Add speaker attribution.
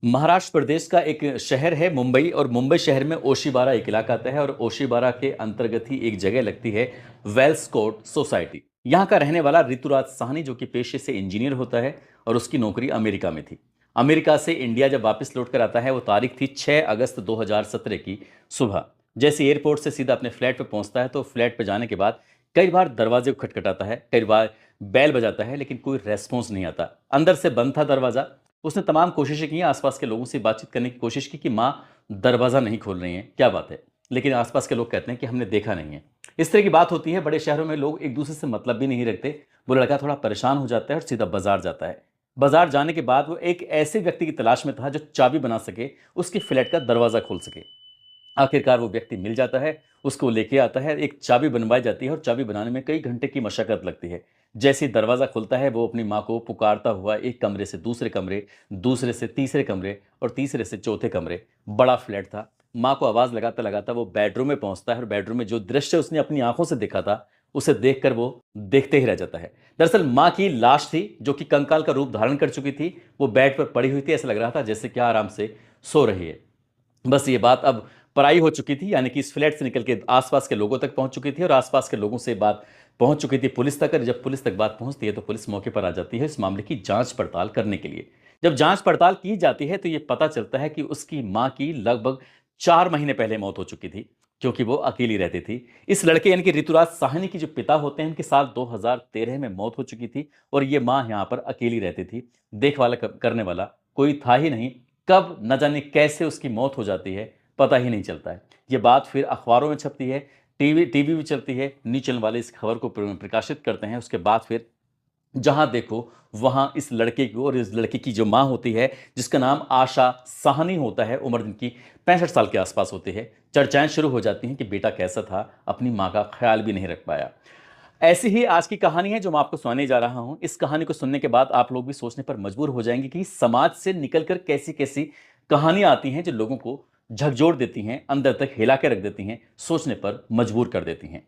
Speaker 1: महाराष्ट्र प्रदेश का एक शहर है मुंबई, और मुंबई शहर में ओशीबारा एक इलाका आता है, और ओशीबारा के अंतर्गत ही एक जगह लगती है वेल्स कोर्ट सोसाइटी। यहाँ का रहने वाला ऋतुराज साहनी, जो कि पेशे से इंजीनियर होता है और उसकी नौकरी अमेरिका में थी। अमेरिका से इंडिया जब वापस लौट कर आता है, वो तारीख थी 6 अगस्त 2017 की सुबह। जैसे एयरपोर्ट से सीधा अपने फ्लैट पर पहुंचता है, तो फ्लैट पर जाने के बाद कई बार दरवाजे को खटखटाता है, कई बार बेल बजाता है, लेकिन कोई रेस्पॉन्स नहीं आता। अंदर से बंद था दरवाजा। उसने तमाम कोशिशें की, आसपास के लोगों से बातचीत करने की कोशिश की कि माँ दरवाज़ा नहीं खोल रही हैं, क्या बात है। लेकिन आसपास के लोग कहते हैं कि हमने देखा नहीं है। इस तरह की बात होती है, बड़े शहरों में लोग एक दूसरे से मतलब भी नहीं रखते। वो लड़का थोड़ा परेशान हो जाता है और सीधा बाजार जाता है। बाजार जाने के बाद वो एक ऐसे व्यक्ति की तलाश में था जो चाबी बना सके, उसके फ्लैट का दरवाज़ा खोल सके। आखिरकार वो व्यक्ति मिल जाता है, उसको लेके आता है, एक चाबी बनवाई जाती है और चाबी बनाने में कई घंटे की मशक्कत लगती है। जैसे ही दरवाज़ा खुलता है, वो अपनी माँ को पुकारता हुआ एक कमरे से दूसरे कमरे, दूसरे से तीसरे कमरे और तीसरे से चौथे कमरे, बड़ा फ्लैट था। माँ को आवाज़ लगाता लगाता वो बेडरूम में पहुंचता है, और बेडरूम में जो दृश्य उसने अपनी आंखों से देखा था, उसे देखकर वो देखते ही रह जाता है। दरअसल माँ की लाश थी, जो कि कंकाल का रूप धारण कर चुकी थी। वो बेड पर पड़ी हुई थी, ऐसा लग रहा था जैसे कि आराम से सो रही है। बस ये बात अब पराई हो चुकी थी, यानी कि इस फ्लैट से निकल के आसपास के लोगों तक पहुंच चुकी थी, और आसपास के लोगों से बात पहुंच चुकी थी पुलिस तक। और जब पुलिस तक बात पहुंचती है, तो पुलिस मौके पर आ जाती है इस मामले की जांच पड़ताल करने के लिए। जब जांच पड़ताल की जाती है, तो ये पता चलता है कि उसकी मां की लगभग 4 महीने पहले मौत हो चुकी थी, क्योंकि वो अकेली रहती थी। इस लड़के यानी कि ऋतुराज साहनी के जो पिता होते हैं, उनकी साल 2013 में मौत हो चुकी थी, और ये मां यहाँ पर अकेली रहती थी। देखभाल करने वाला कोई था ही नहीं। कब न जाने कैसे उसकी मौत हो जाती है, पता ही नहीं चलता है। ये बात फिर अखबारों में छपती है, टीवी टीवी भी चलती है, न्यूज़ चैनल वाले इस खबर को प्रकाशित करते हैं। उसके बाद फिर जहां देखो वहां इस लड़के को, और इस लड़के की जो मां होती है, जिसका नाम आशा साहनी होता है, उम्र जिनकी 65 साल के आसपास होती है, चर्चाएं शुरू हो जाती हैं कि बेटा कैसा था, अपनी मां का ख्याल भी नहीं रख पाया। ऐसी ही आज की कहानी है जो मैं आपको सुनाने जा रहा हूं। इस कहानी को सुनने के बाद आप लोग भी सोचने पर मजबूर हो जाएंगे कि समाज से निकलकर कैसी कैसी कहानियां आती हैं जो लोगों को झकझोर देती हैं, अंदर तक हिला के रख देती हैं, सोचने पर मजबूर कर देती हैं।